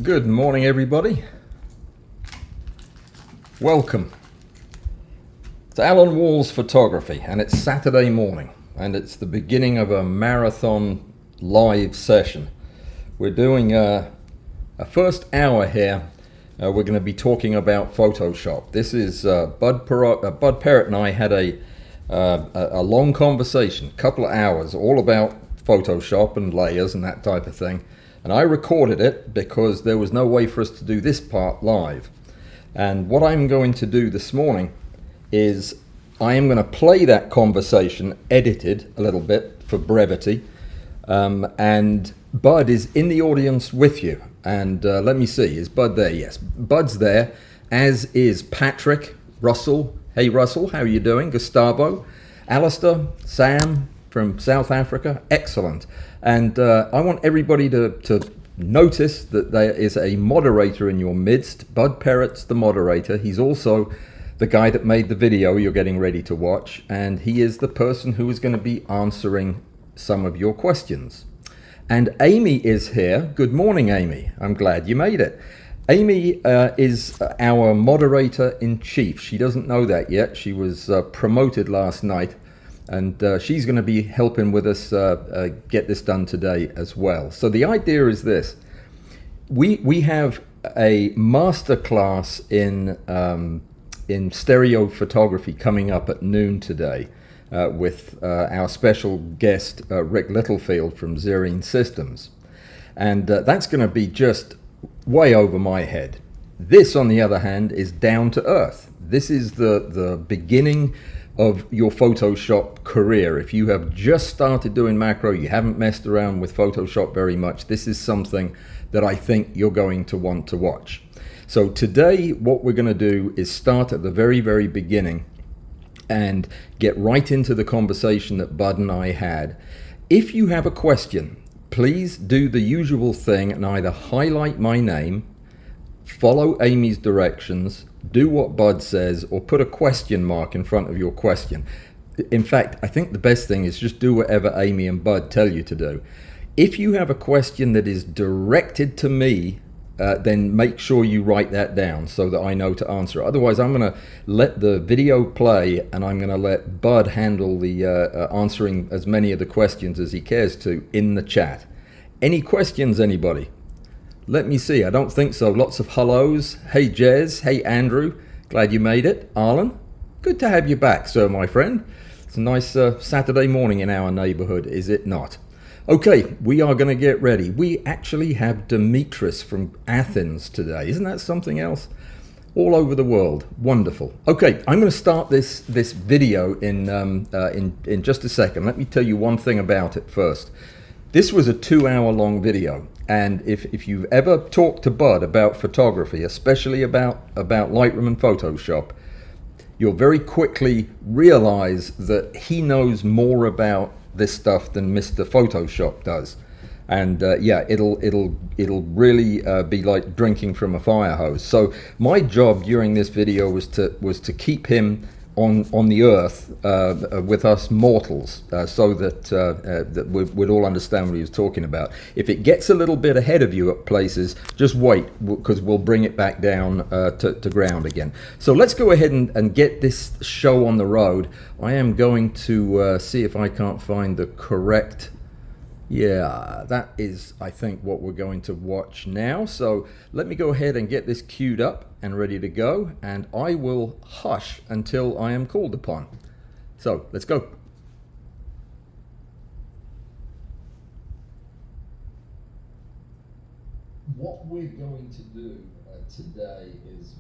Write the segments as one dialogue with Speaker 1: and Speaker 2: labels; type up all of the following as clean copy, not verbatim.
Speaker 1: Good morning, everybody. Welcome to Alan Wall's Photography, and it's Saturday morning, and it's the beginning of a marathon live session. We're doing a first hour here. We're going to be talking about Photoshop. This is Bud Perrott and I had a long conversation, a couple of hours, all about Photoshop and layers and that type of thing. And I recorded it because there was no way for us to do this part live. And what I'm going to do this morning is I am going to play that conversation edited a little bit for brevity. And Bud is in the audience with you. And let me see, is Bud there? Yes, Bud's there, as is Patrick, Russell. Hey Russell, how are you doing? Gustavo, Alistair, Sam from South Africa, excellent. And I want everybody to notice that there is a moderator in your midst. Bud Perrott's the moderator. He's also the guy that made the video you're getting ready to watch, and he is the person who is going to be answering some of your questions. And Amy is here. Good morning, Amy. I'm glad you made it. Amy is our moderator-in-chief. She doesn't know that yet. She was promoted last night. And she's going to be helping with us get this done today as well. So the idea is this. We have a master class in stereo photography coming up at noon today with our special guest, Rick Littlefield from Zerine Systems. And that's going to be just way over my head. This, on the other hand, is down to earth. This is the beginning of your Photoshop career. If you have just started doing macro, you haven't messed around with Photoshop very much, this is something that I think you're going to want to watch. So today what we're going to do is start at the very, very beginning and get right into the conversation that Bud and I had. If you have a question, please do the usual thing and either highlight my name, follow Amy's directions, do what Bud says, or put a question mark in front of your question. In fact, I think the best thing is just do whatever Amy and Bud tell you to do. If you have a question that is directed to me, then make sure you write that down so that I know to answer it. Otherwise, I'm going to let the video play and I'm going to let Bud handle the answering as many of the questions as he cares to in the chat. Any questions, anybody? Let me see. I don't think so. Lots of hellos. Hey, Jez. Hey, Andrew. Glad you made it. Allan, good to have you back, sir, my friend. It's a nice Saturday morning in our neighborhood, is it not? Okay, we are going to get ready. We actually have Demetris from Athens today. Isn't that something else? All over the world. Wonderful. Okay, I'm going to start this video in just a second. Let me tell you one thing about it first. This was a 2-hour-long video. And if you've ever talked to Bud about photography, especially about Lightroom and Photoshop, you'll very quickly realize that he knows more about this stuff than Mr. Photoshop does. And yeah, it'll really be like drinking from a fire hose. So my job during this video was to keep him on the earth with us mortals, so that we'd all understand what he was talking about. If it gets a little bit ahead of you at places, just wait, because we'll bring it back down to ground again. So let's go ahead and get this show on the road. I am going to see if I can't find the correct... Yeah, that is, I think, what we're going to watch now. So let me go ahead and get this queued up and ready to go, and I will hush until I am called upon. So let's go. What we're going to do today is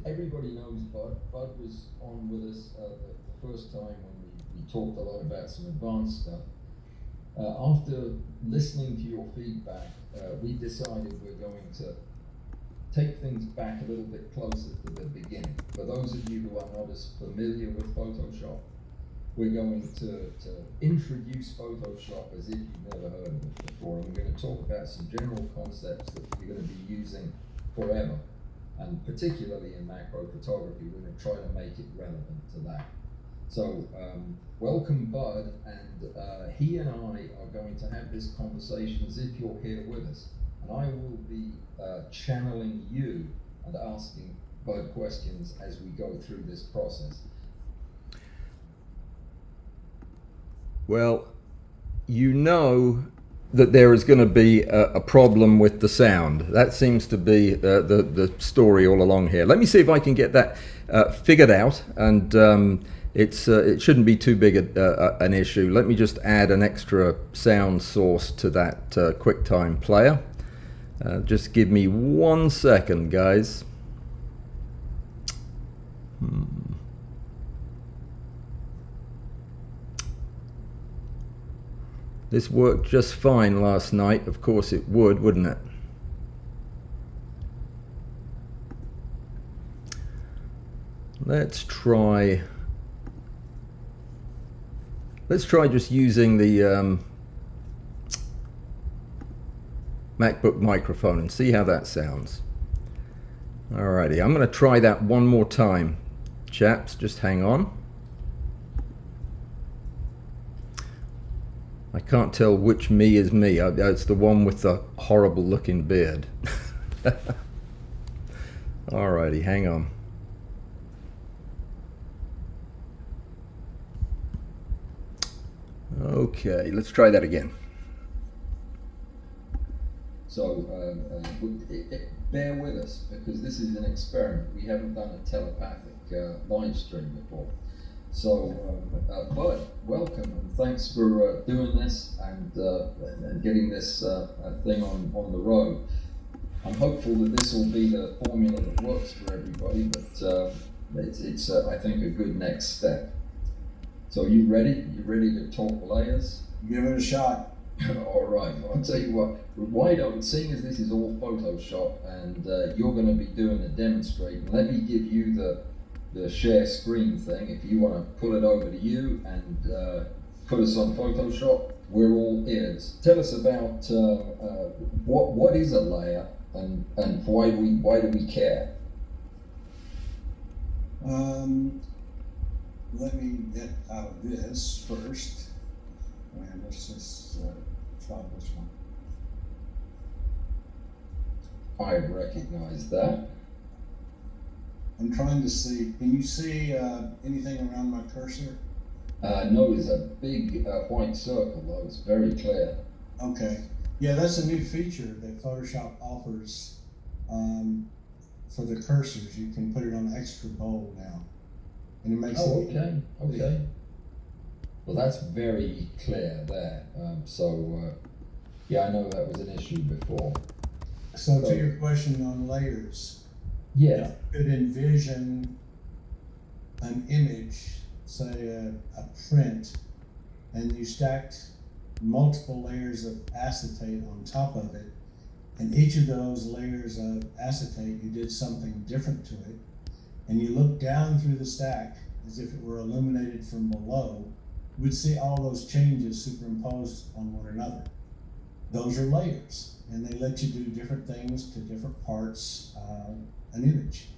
Speaker 1: everybody knows Bud. Bud was on with us the first time when we talked a lot about some advanced stuff. After listening to your feedback, we decided we're going to take things back a little bit closer to the beginning. For those of you who are not as familiar with Photoshop, we're going to introduce Photoshop as if you've never heard of it before, and we're going to talk about some general concepts that you're going to be using forever, and particularly in macro photography, we're going to try to make it relevant to that. So welcome Bud, and he and I are going to have this conversation as if you're here with us. and I will be channeling you and asking Bud questions as we go through this process. Well, you know that there is going to be a problem with the sound. That seems to be the story all along here. Let me see if I can get that figured out, and it shouldn't be too big an issue. Let me just add an extra sound source to that QuickTime player. Just give me 1 second, guys. This worked just fine last night. Of course it would, wouldn't it? Let's try just using the MacBook microphone and see how that sounds. Alrighty, I'm going to try that one more time, chaps. Just hang on. I can't tell which me is me. It's the one with the horrible looking beard. Alrighty, hang on. Okay, let's try that again. So bear with us, because this is an experiment. We haven't done a telepathic live stream before. So Bud, welcome, and thanks for doing this and getting this thing on the road. I'm hopeful that this will be the formula that works for everybody, but it's I think a good next step. So you ready? You ready to talk layers?
Speaker 2: Give it a shot.
Speaker 1: All right. Well, I'll tell you what. Why don't, seeing as this is all Photoshop and you're going to be doing the demonstrating, let me give you the share screen thing. If you want to pull it over to you and put us on Photoshop, we're all ears. Tell us about what is a layer and why do we care?
Speaker 2: Let me get out of this first. And let's just try this one.
Speaker 1: I recognize that.
Speaker 2: I'm trying to see. Can you see anything around my cursor?
Speaker 1: No, there's a big white circle, though. It's very clear.
Speaker 2: Okay. Yeah, that's a new feature that Photoshop offers for the cursors. You can put it on extra bold now. And it makes
Speaker 1: okay. Okay. Well, that's very clear there. Yeah, I know that was an issue before.
Speaker 2: So to your question on layers,
Speaker 1: yeah,
Speaker 2: you could envision an image, say a print, and you stacked multiple layers of acetate on top of it, and each of those layers of acetate, you did something different to it, and you look down through the stack as if it were illuminated from below, you would see all those changes superimposed on one another. Those are layers, and they let you do different things to different parts of an image.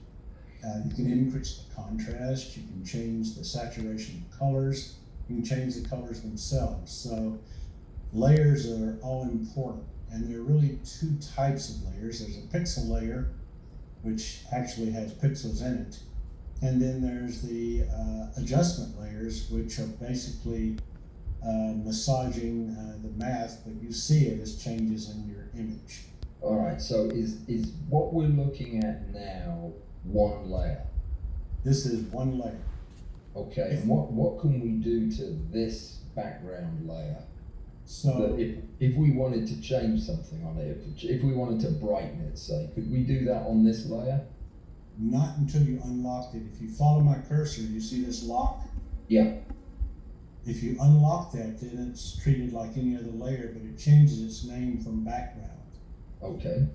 Speaker 2: You can increase the contrast, you can change the saturation of colors, you can change the colors themselves. So layers are all important, and there are really two types of layers. There's a pixel layer, which actually has pixels in it, and then there's the adjustment layers, which are basically massaging the math, but you see it as changes in your image.
Speaker 1: All right, so is what we're looking at now one layer?
Speaker 2: This is one layer.
Speaker 1: Okay, and what can we do to this background layer? So if we wanted to change something on it, if we wanted to brighten it, say, could we do that on this layer?
Speaker 2: Not until you unlocked it. If you follow my cursor, you see this lock?
Speaker 1: Yeah.
Speaker 2: If you unlock that, then it's treated like any other layer, but it changes its name from background.
Speaker 1: Okay.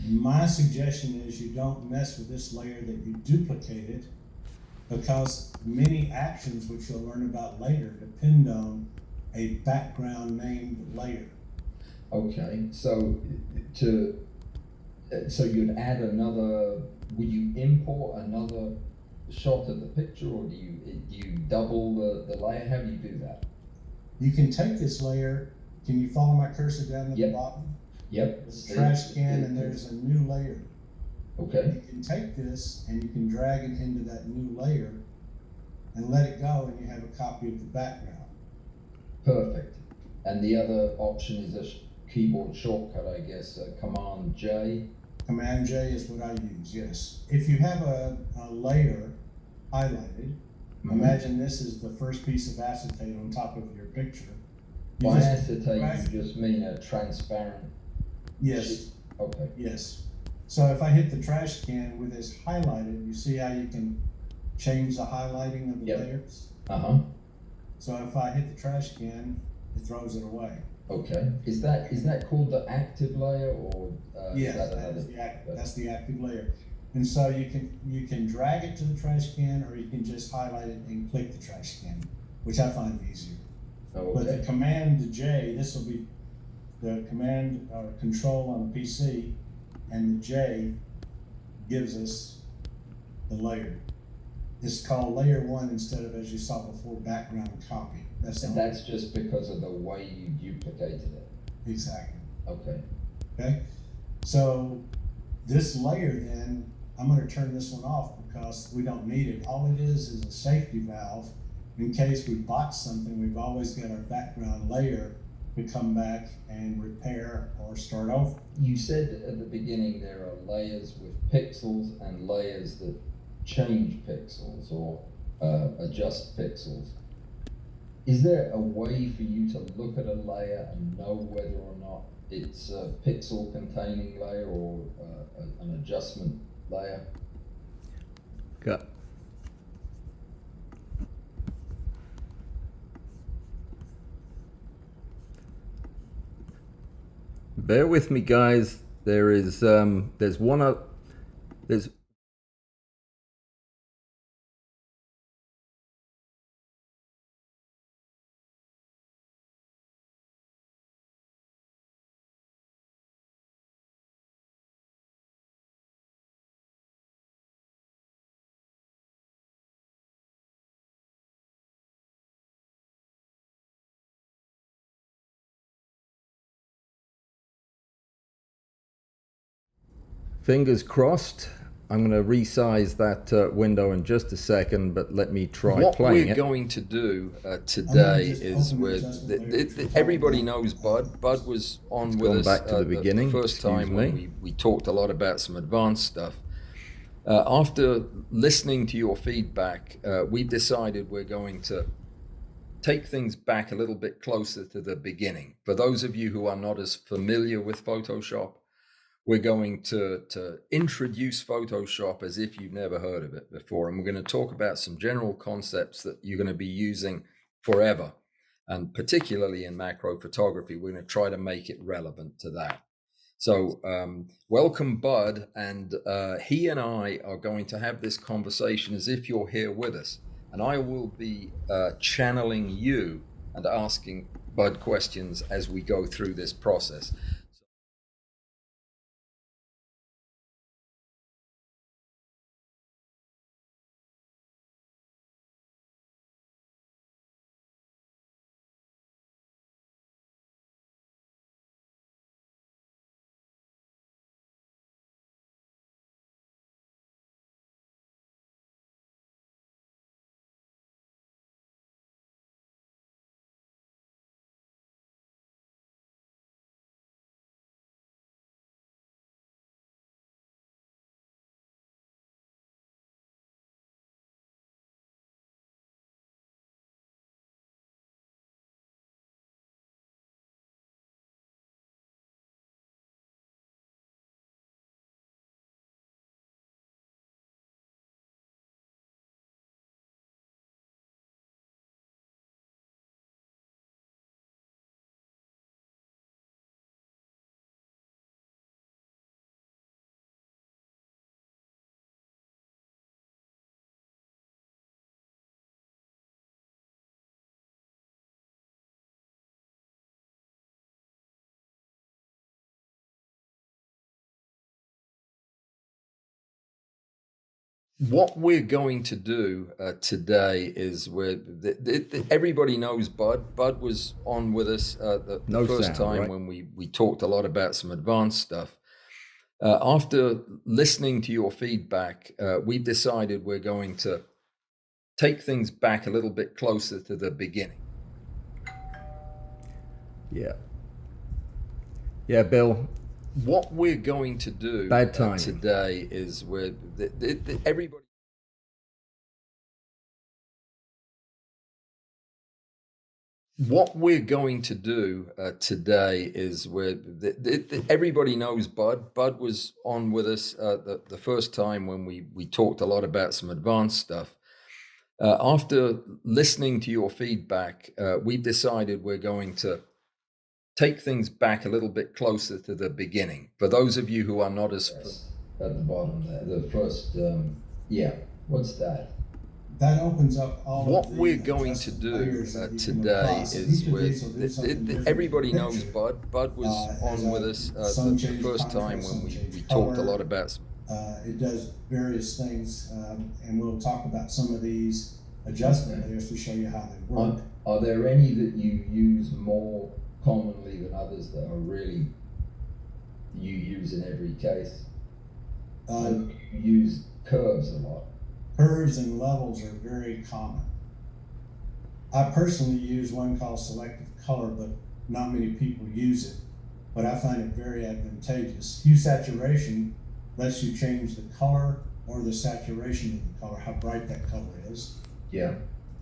Speaker 2: My suggestion is you don't mess with this layer, that you duplicate it, because many actions, which you'll learn about later, depend on a background named layer.
Speaker 1: Okay, so you'd add another, would you import another shot of the picture, or do you double the layer? How do you do that?
Speaker 2: You can take this layer, can you follow my cursor down at the bottom?
Speaker 1: Yep.
Speaker 2: There's a trash can and there's a new layer.
Speaker 1: Okay.
Speaker 2: You can take this and you can drag it into that new layer and let it go, and you have a copy of the background.
Speaker 1: Perfect. And the other option is a keyboard shortcut, I guess, Command J.
Speaker 2: Command J is what I use, yes. If you have a layer highlighted, imagine this is the first piece of acetate on top of your picture.
Speaker 1: By acetate, you just mean a transparent?
Speaker 2: Yes.
Speaker 1: sheet? Okay.
Speaker 2: Yes. So if I hit the trash can with this highlighted, you see how you can change the highlighting of the layers?
Speaker 1: Uh-huh.
Speaker 2: So if I hit the trash can, it throws it away.
Speaker 1: Okay. Is that called the active layer, or
Speaker 2: yes, that's the active layer. And so you can drag it to the trash can, or you can just highlight it and click the trash can, which I find easier.
Speaker 1: Okay.
Speaker 2: But the Command J, this will be the command or control on the PC, and the J gives us the layer. It's called layer 1 instead of, as you saw before, background copy.
Speaker 1: That's just because of the way you duplicated it.
Speaker 2: Exactly.
Speaker 1: Okay.
Speaker 2: Okay. So this layer, then I'm going to turn this one off because we don't need it. All it is a safety valve. In case we botch something, we've always got our background layer to come back and repair or start over.
Speaker 1: You said at the beginning there are layers with pixels and layers that change pixels or adjust pixels. Is there a way for you to look at a layer and know whether or not it's a pixel containing layer or an adjustment layer?
Speaker 3: Got. Bear with me, guys. There's fingers crossed. I'm going to resize that window in just a second, but let me try playing it.
Speaker 1: What we're going to do today is everybody knows Bud. Bud was on with us
Speaker 3: back to the beginning.
Speaker 1: the first time when we talked a lot about some advanced stuff. After listening to your feedback, we decided we're going to take things back a little bit closer to the beginning. For those of you who are not as familiar with Photoshop, we're going to introduce Photoshop as if you've never heard of it before. And we're going to talk about some general concepts that you're going to be using forever. And particularly in macro photography, we're going to try to make it relevant to that. So welcome, Bud. And he and I are going to have this conversation as if you're here with us. And I will be channeling you and asking Bud questions as we go through this process. What we're going to do today is everybody knows Bud. Bud was on with us the
Speaker 3: No
Speaker 1: first
Speaker 3: sound,
Speaker 1: time
Speaker 3: right?
Speaker 1: when we talked a lot about some advanced stuff. After listening to your feedback, we've decided we're going to take things back a little bit closer to the beginning.
Speaker 3: Yeah. Yeah, Bill.
Speaker 1: What we're going to do
Speaker 3: Bad timing.
Speaker 1: today is everybody. What we're going to do today is everybody knows Bud. Bud was on with us the first time when we talked a lot about some advanced stuff. After listening to your feedback, we've decided we're going to take things back a little bit closer to the beginning. For those of you who are not as
Speaker 3: At the bottom there, the first, yeah, what's that?
Speaker 2: That opens up all
Speaker 1: what
Speaker 2: of the
Speaker 1: we're going to
Speaker 2: adjustment
Speaker 1: do
Speaker 2: layers that you can
Speaker 1: today
Speaker 2: apply. So
Speaker 1: is
Speaker 2: each of these will do something different
Speaker 1: everybody
Speaker 2: in the
Speaker 1: knows
Speaker 2: picture.
Speaker 1: Bud. Bud was
Speaker 2: As
Speaker 1: on with us
Speaker 2: some
Speaker 1: the
Speaker 2: change
Speaker 1: first time
Speaker 2: contrast,
Speaker 1: when
Speaker 2: some
Speaker 1: we
Speaker 2: change
Speaker 1: talked a
Speaker 2: color.
Speaker 1: lot about.
Speaker 2: It does various things, and we'll talk about some of these adjustment layers to show you how they work.
Speaker 3: Are there any that you use more commonly than others that are really you use in every case? You use curves a lot.
Speaker 2: Curves and levels are very common. I personally use one called selective color, but not many people use it, but I find it very advantageous. Hue saturation lets you change the color or the saturation of the color, how bright that color is.
Speaker 3: Yeah.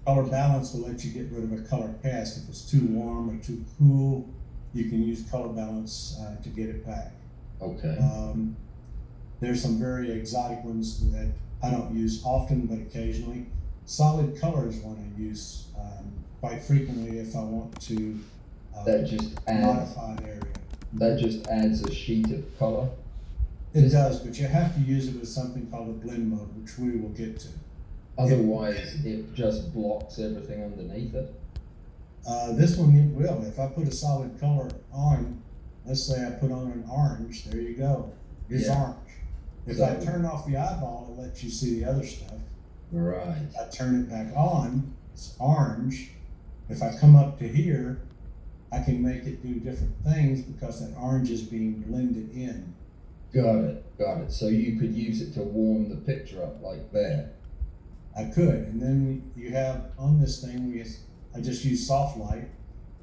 Speaker 2: Color balance will let you get rid of a color cast. If it's too warm or too cool, you can use color balance to get it back.
Speaker 3: Okay.
Speaker 2: There's some very exotic ones that I don't use often, but occasionally. Solid color is one I use quite frequently if I want to
Speaker 3: that just
Speaker 2: modify an area.
Speaker 3: That just adds a sheet of color?
Speaker 2: It does, but you have to use it with something called a blend mode, which we will get to.
Speaker 3: Otherwise, it just blocks everything underneath it?
Speaker 2: This one it will. If I put a solid color on, let's say I put on an orange, there you go. It's orange. If I turn off the eyeball, it lets you see the other stuff.
Speaker 3: Right.
Speaker 2: If I turn it back on, it's orange. If I come up to here, I can make it do different things because that orange is being blended in.
Speaker 3: Got it. So you could use it to warm the picture up like that.
Speaker 2: I could, and then you have on this thing, I just use soft light,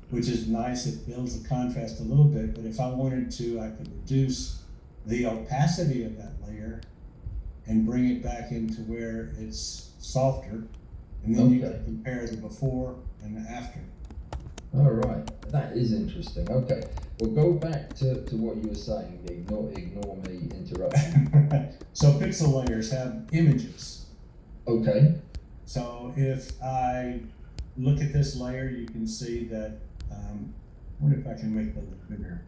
Speaker 2: which is nice. It builds the contrast a little bit, but if I wanted to, I could reduce the opacity of that layer and bring it back into where it's softer, and then you can compare the before and the after.
Speaker 3: All right, that is interesting. Okay, we'll go back to what you were saying. Ignore me interrupting.
Speaker 2: So pixel layers have images.
Speaker 3: Okay.
Speaker 2: So if I look at this layer, you can see that, I wonder if I can make that a little bigger.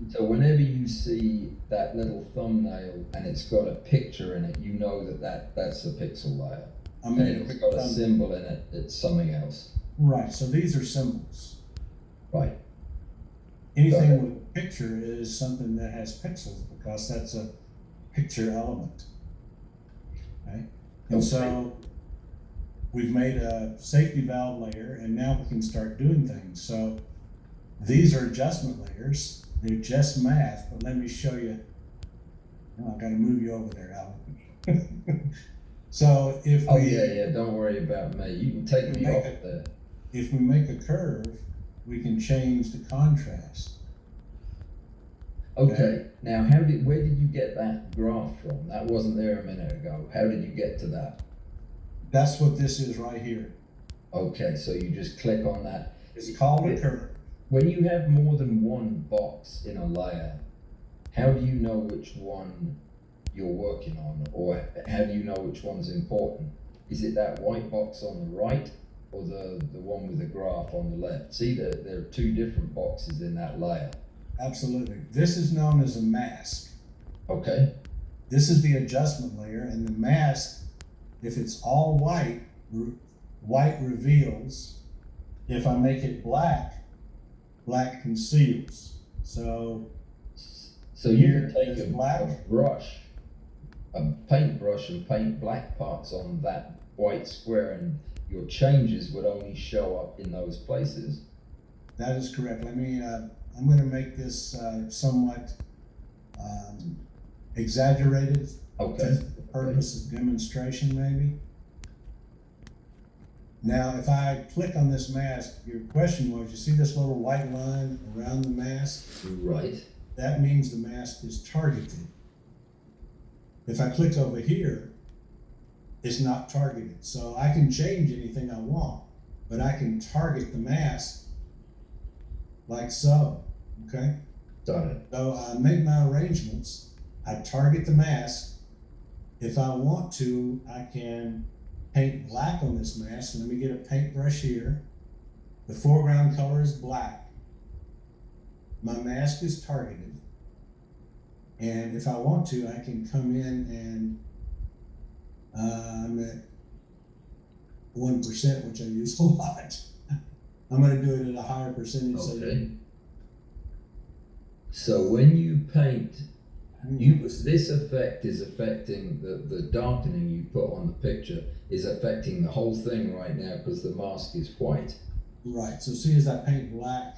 Speaker 3: So whenever you see that little thumbnail and it's got a picture in it, you know that's a pixel layer. And if it's got a symbol in it, it's something else.
Speaker 2: Right, so these are symbols.
Speaker 3: Right.
Speaker 2: Anything with a picture is something that has pixels because that's a picture element. Okay? And so we've made a safety valve layer, and now we can start doing things. So these are adjustment layers. They're just math, but let me show you. Oh, I got to move you over there, Allan. So if
Speaker 3: yeah, don't worry about me. You can take me off there.
Speaker 2: If we make a curve, we can change the contrast.
Speaker 3: Okay. Now, where did you get that graph from? That wasn't there a minute ago. How did you get to that?
Speaker 2: That's what this is right here.
Speaker 3: Okay, so you just click on that.
Speaker 2: It's called a curve.
Speaker 3: When you have more than one box in a layer, how do you know which one you're working on, or how do you know which one's important? Is it that white box on the right, or the one with the graph on the left? See, there are two different boxes in that layer.
Speaker 2: Absolutely. This is known as a mask.
Speaker 3: Okay.
Speaker 2: This is the adjustment layer, and the mask, if it's all white, white reveals. If I make it black, black conceals. So
Speaker 3: you can take a brush, a paintbrush and paint black parts on that white square, and your changes would only show up in those places.
Speaker 2: That is correct. Let me, I'm going to make this somewhat exaggerated
Speaker 3: Okay.
Speaker 2: for the purpose of demonstration, maybe. Now, if I click on this mask, your question was, you see this little white line around the mask?
Speaker 3: Right.
Speaker 2: That means the mask is targeted. If I click over here, it's not targeted. So I can change anything I want, but I can target the mask like so, okay?
Speaker 3: Got it.
Speaker 2: So I make my arrangements, I target the mask. If I want to, I can paint black on this mask. Let me get a paintbrush here. The foreground color is black. My mask is targeted. And if I want to, I can come in and I'm at 1%, which I use a lot. I'm going to do it at a higher percentage.
Speaker 3: Okay. So when you paint, this effect is affecting the darkening you put on the picture is affecting the whole thing right now because the mask is white.
Speaker 2: Right. So see, as I paint black,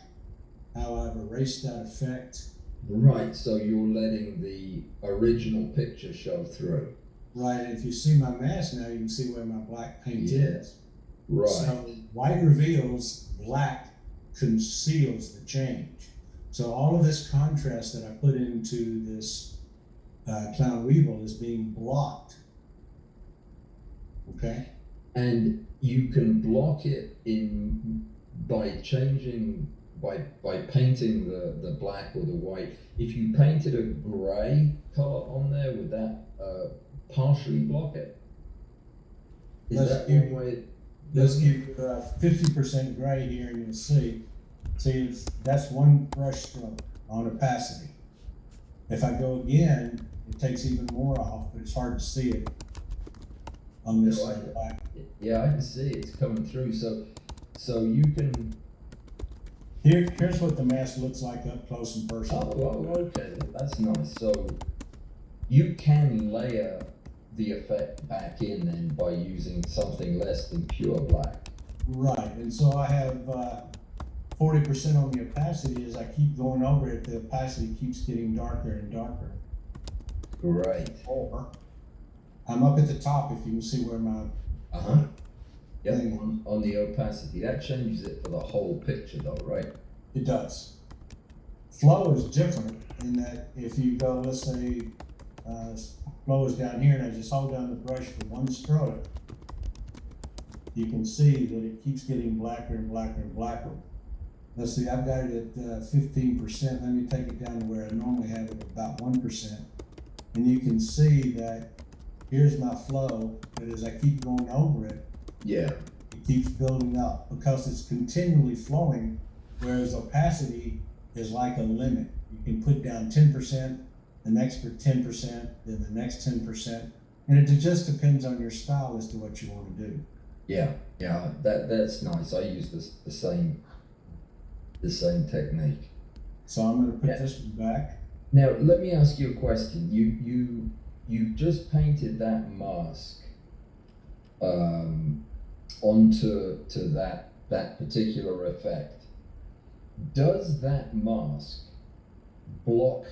Speaker 2: how I've erased that effect.
Speaker 3: Right. So you're letting the original picture show through.
Speaker 2: Right. And if you see my mask now, you can see where my black paint is.
Speaker 3: Right.
Speaker 2: So white reveals, black conceals the change. So all of this contrast that I put into this clown weevil is being blocked. Okay.
Speaker 3: And you can block it by changing, by painting the black or the white. If you painted a gray color on there, would that partially block it? Is that one way?
Speaker 2: Let's keep 50% gray here, and you'll see. See, that's one brush stroke on opacity. If I go again, it takes even more off, but it's hard to see it on this side.
Speaker 3: Yeah, I can see it's coming through. So you can.
Speaker 2: Here's what the mask looks like up close and personal.
Speaker 3: Oh, okay, that's nice. So you can layer the effect back in then by using something less than pure black.
Speaker 2: Right, and so I have 40% on the opacity. As I keep going over it, the opacity keeps getting darker and darker.
Speaker 3: Great.
Speaker 2: Or I'm up at the top, if you can see where my
Speaker 3: Yep, on the opacity. That changes it for the whole picture though, right?
Speaker 2: It does. Flow is different in that if you go, let's say, flow is down here, and I just hold down the brush for one stroke, you can see that it keeps getting blacker and blacker and blacker. Let's see, I've got it at 15%. Let me take it down to where I normally have it about 1%. And you can see that here's my flow, but as I keep going over it,
Speaker 3: Yeah.
Speaker 2: it keeps building up because it's continually flowing, whereas opacity is like a limit. You can put down 10%, the next for 10%, then the next 10%, and it just depends on your style as to what you want to do.
Speaker 3: Yeah, that's nice. I use the same technique.
Speaker 2: So I'm going to put this one back.
Speaker 3: Now let me ask you a question. You just painted that mask onto that particular effect. Does that mask block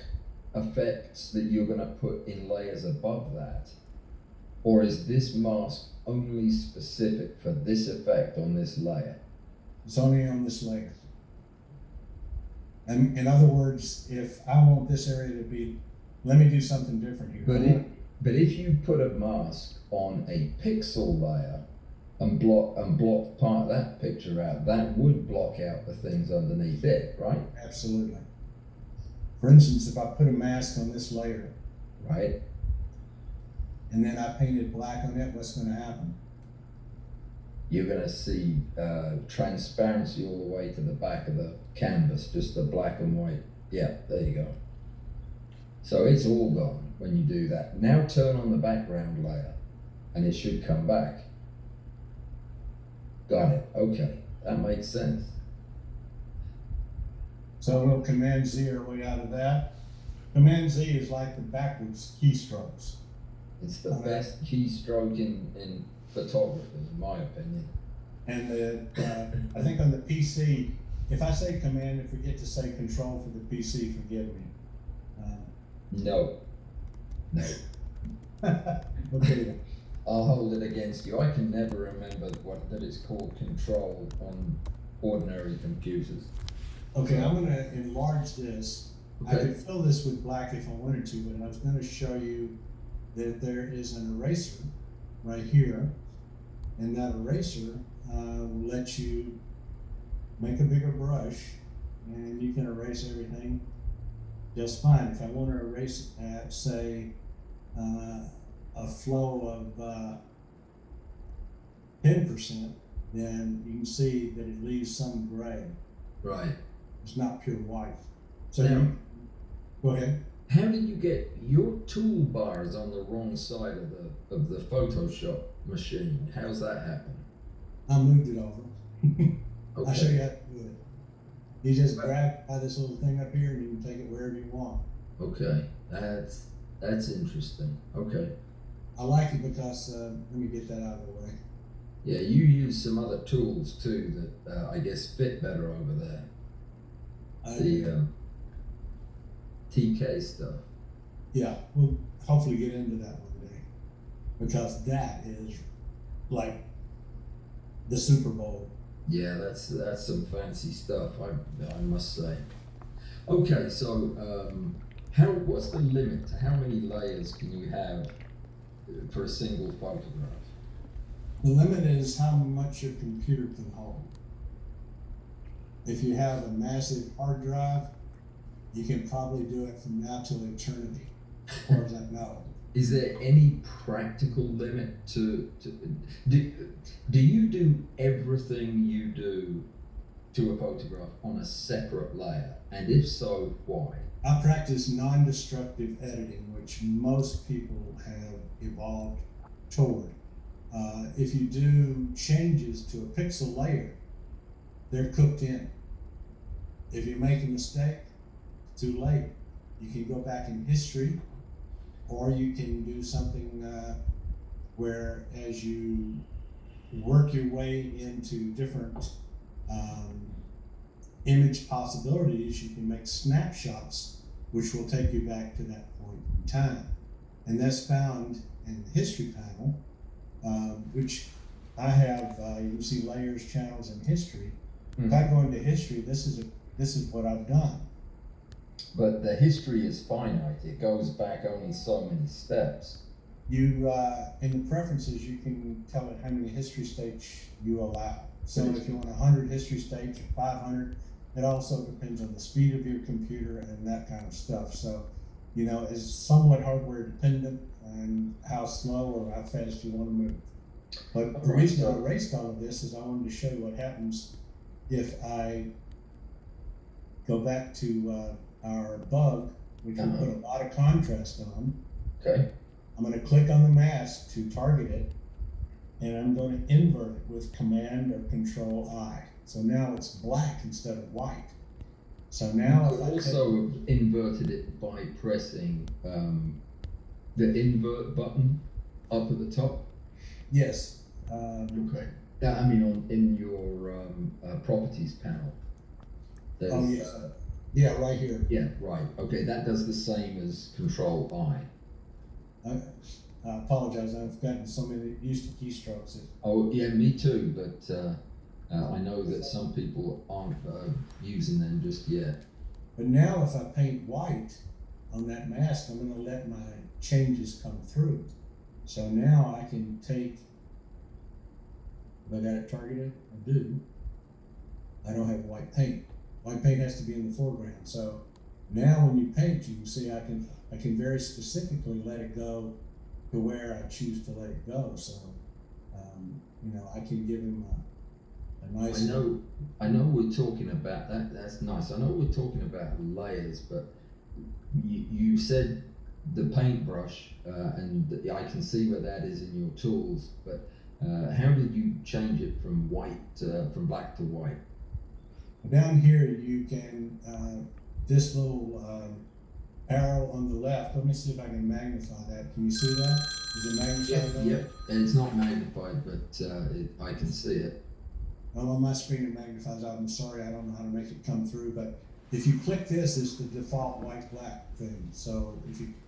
Speaker 3: effects that you're going to put in layers above that, or is this mask only specific for this effect on this layer?
Speaker 2: It's only on this layer. And in other words, if I want this area to be, let me do something different here.
Speaker 3: But if you put a mask on a pixel layer and block part of that picture out, that would block out the things underneath it, right?
Speaker 2: Absolutely. For instance, if I put a mask on this layer,
Speaker 3: Right.
Speaker 2: and then I painted black on it, what's going to happen?
Speaker 3: You're going to see transparency all the way to the back of the canvas, just the black and white. Yeah, there you go. So it's all gone when you do that. Now turn on the background layer and it should come back. Got it. Okay, that makes sense.
Speaker 2: So we'll Command Z our way out of that. Command Z is like the backwards keystrokes.
Speaker 3: It's the best keystroke in photography, in my opinion.
Speaker 2: And I think on the PC, if I say command and forget to say control for the PC, forgive me.
Speaker 3: No.
Speaker 2: Okay then.
Speaker 3: I'll hold it against you. I can never remember that it's called control on ordinary computers.
Speaker 2: Okay, I'm going to enlarge this. I
Speaker 3: Okay.
Speaker 2: could fill this with black if I wanted to, but I was going to show you that there is an eraser right here, and that eraser will let you make a bigger brush, and you can erase everything just fine. If I want to erase, say, a flow of 10%, then you can see that it leaves some gray.
Speaker 3: Right.
Speaker 2: It's not pure white. So
Speaker 3: Now,
Speaker 2: go ahead.
Speaker 3: how did you get your toolbars on the wrong side of the Photoshop machine? How's that happen?
Speaker 2: I moved it over.
Speaker 3: Okay.
Speaker 2: I'll show you how to do it. You just grab this little thing up here and you can take it wherever you want.
Speaker 3: Okay, that's interesting. Okay.
Speaker 2: I like it because, let me get that out of the way.
Speaker 3: Yeah, you use some other tools too that I guess fit better over there. The TK stuff.
Speaker 2: Yeah, we'll hopefully get into that one day, because that is like the Super Bowl.
Speaker 3: Yeah, that's some fancy stuff. I must say. Okay, so what's the limit to how many layers can you have for a single photograph?
Speaker 2: The limit is how much your computer can hold. If you have a massive hard drive, you can probably do it from now till eternity, as far as I know.
Speaker 3: Is there any practical limit to do you do everything you do to a photograph on a separate layer? And if so, why?
Speaker 2: I practice non-destructive editing, which most people have evolved toward. If you do changes to a pixel layer, they're cooked in. If you make a mistake, it's too late. You can go back in history, or you can do something where as you work your way into different image possibilities, you can make snapshots, which will take you back to that point in time. And that's found in the history panel, which I have, you can see layers, channels, and history.
Speaker 3: Mm-hmm.
Speaker 2: If I go into history, this is what I've done.
Speaker 3: But the history is finite. It goes back only so many steps.
Speaker 2: You, in the preferences, you can tell it how many history states you allow. So if you want 100 history states or 500, it also depends on the speed of your computer and that kind of stuff. So, you know, it's somewhat hardware dependent and how slow or how fast you want to move. But the reason I erased all of this is I wanted to show you what happens if I go back to our bug, which we put a lot of contrast on.
Speaker 3: Okay.
Speaker 2: I'm going to click on the mask to target it, and I'm going to invert it with Command or Control I. So now it's black instead of white. So now
Speaker 3: you also inverted it by pressing the invert button up at the top.
Speaker 2: Yes.
Speaker 3: Okay. I mean, in your properties panel.
Speaker 2: Oh yeah. Yeah, right here.
Speaker 3: Yeah, right. Okay, that does the same as Control I.
Speaker 2: I apologize. I've gotten so many used to keystrokes.
Speaker 3: Oh, yeah, me too. But I know that some people aren't using them just yet.
Speaker 2: But now, if I paint white on that mask, I'm going to let my changes come through. So now I can take. Have I got it targeted? I do. I don't have white paint. White paint has to be in the foreground. So now when you paint, you can see I can very specifically let it go to where I choose to let it go. So, you know, I can give him a nice.
Speaker 3: I know we're talking about that. That's nice. I know we're talking about layers, but you said the paintbrush, and I can see where that is in your tools. But how did you change it from black to white?
Speaker 2: Down here, you can this little arrow on the left. Let me see if I can magnify that. Can you see that? Is it magnified?
Speaker 3: Yep. And it's not magnified, but I can see it.
Speaker 2: Well, on my screen it magnifies out. I'm sorry, I don't know how to make it come through, but if you click this, it's the default white-black thing. So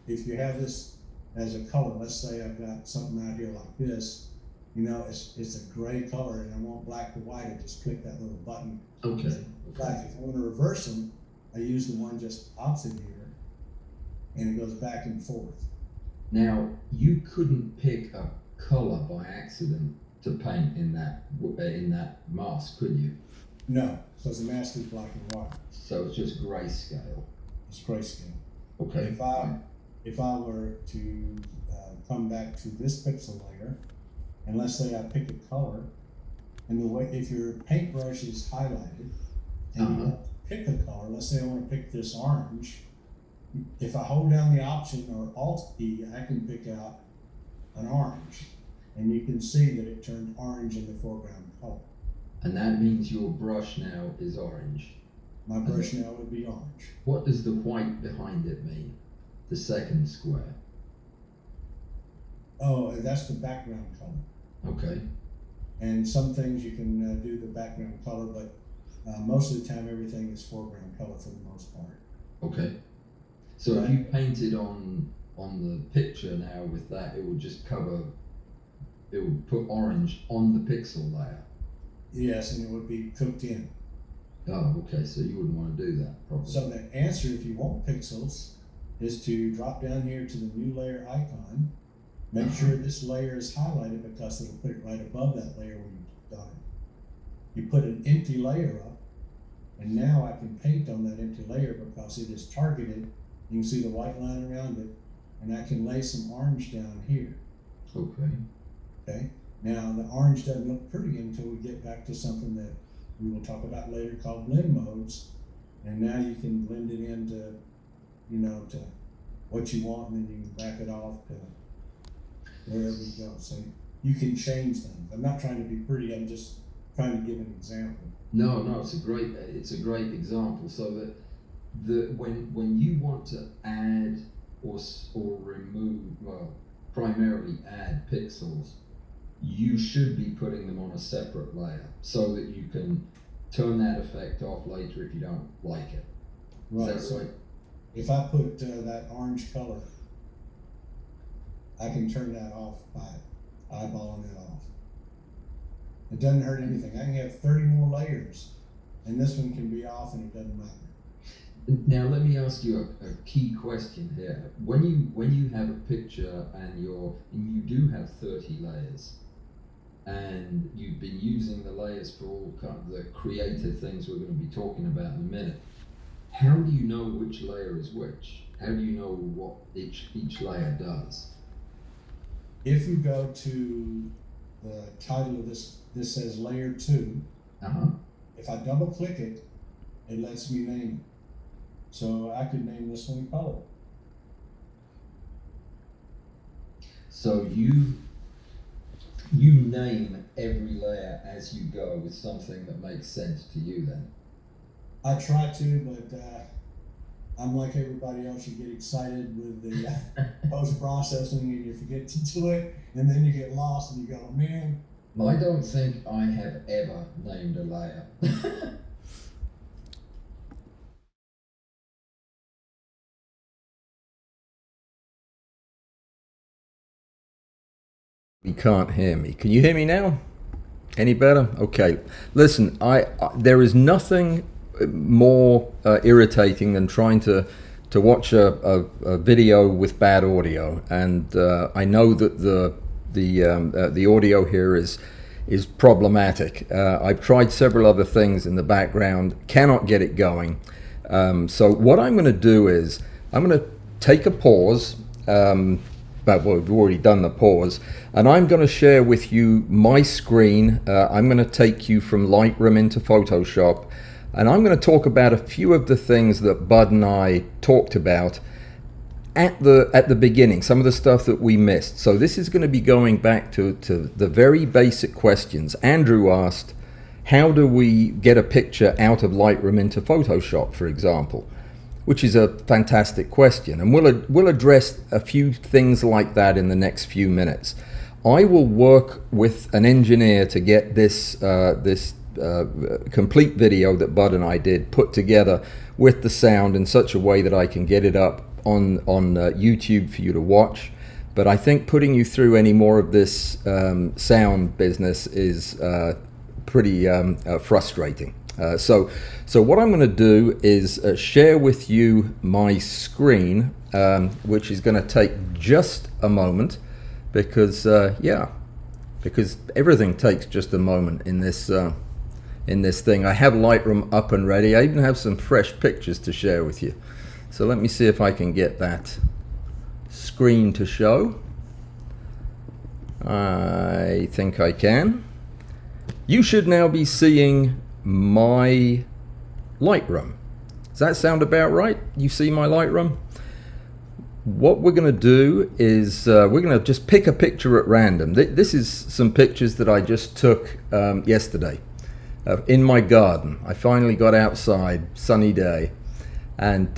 Speaker 2: if you have this as a color, let's say I've got something out here like this, you know, it's a gray color and I want black to white, I just click that little button.
Speaker 3: Okay.
Speaker 2: Black. If I want to reverse them, I use the one just opposite here, and it goes back and forth.
Speaker 3: Now, you couldn't pick a color by accident to paint in that mask, could you?
Speaker 2: No, because the mask is black and white.
Speaker 3: So it's just grayscale.
Speaker 2: It's grayscale.
Speaker 3: Okay.
Speaker 2: If I were to come back to this pixel layer, and let's say I pick a color, and the way, if your paintbrush is highlighted, and you want to pick a color, let's say I want to pick this orange, if I hold down the Option or Alt key, I can pick out an orange, and you can see that it turned orange in the foreground color.
Speaker 3: And that means your brush now is orange.
Speaker 2: My brush now would be orange.
Speaker 3: What does the white behind it mean? The second square.
Speaker 2: Oh, that's the background color.
Speaker 3: Okay.
Speaker 2: And some things you can do the background color, but most of the time everything is foreground color for the most part.
Speaker 3: Okay. So if you painted on the picture now with that, it would just cover, it would put orange on the pixel layer.
Speaker 2: Yes, and it would be cooked in.
Speaker 3: Oh, okay, so you wouldn't want to do that, probably.
Speaker 2: So the answer, if you want pixels, is to drop down here to the new layer icon, make sure this layer is highlighted because it'll put it right above that layer when you've done it. You put an empty layer up, and now I can paint on that empty layer because it is targeted. You can see the white line around it, and I can lay some orange down here.
Speaker 3: Okay.
Speaker 2: Okay. Now the orange doesn't look pretty until we get back to something that we will talk about later called blend modes. And now you can blend it into, you know, to what you want, and then you can back it off to wherever you go. So you can change things. I'm not trying to be pretty, I'm just trying to give an example.
Speaker 3: No, it's a great example. So that when you want to add or remove, well, primarily add pixels, you should be putting them on a separate layer so that you can turn that effect off later if you don't like it.
Speaker 2: Right.
Speaker 3: Is that right?
Speaker 2: If I put that orange color, I can turn that off by eyeballing it off. It doesn't hurt anything. I can have 30 more layers, and this one can be off, and it doesn't matter.
Speaker 3: Now let me ask you a key question here. When you have a picture and you do have 30 layers, and you've been using the layers for all kind of the creative things we're going to be talking about in a minute, how do you know which layer is which? How do you know what each layer does?
Speaker 2: If you go to the title of this says layer 2. If I double click it, it lets me name it. So I could name this one color.
Speaker 3: So you name every layer as you go with something that makes sense to you then?
Speaker 2: I try to, but I'm like everybody else. You get excited with the post-processing and you forget to do it, and then you get lost and you go, man.
Speaker 3: I don't think I have ever named a layer.
Speaker 1: You can't hear me. Can you hear me now? Any better? Okay. Listen, there is nothing more irritating than trying to watch a video with bad audio, and I know that the audio here is problematic. I've tried several other things in the background, cannot get it going. So what I'm going to do is I'm going to take a pause. But we've already done the pause, and I'm going to share with you my screen. I'm going to take you from Lightroom into Photoshop, and I'm going to talk about a few of the things that Bud and I talked about at the beginning, some of the stuff that we missed. So this is going to be going back to the very basic questions. Andrew asked, how do we get a picture out of Lightroom into Photoshop, for example? which is a fantastic question. And we'll address a few things like that in the next few minutes. I will work with an engineer to get this complete video that Bud and I did put together with the sound in such a way that I can get it up on YouTube for you to watch. But I think putting you through any more of this sound business is pretty frustrating. So what I'm going to do is share with you my screen, which is going to take just a moment, because because everything takes just a moment in this thing. I have Lightroom up and ready. I even have some fresh pictures to share with you. So let me see if I can get that screen to show. I think I can. You should now be seeing my Lightroom. Does that sound about right? You see my Lightroom? What we're going to do is we're going to just pick a picture at random. This is some pictures that I just took yesterday in my garden. I finally got outside, sunny day, and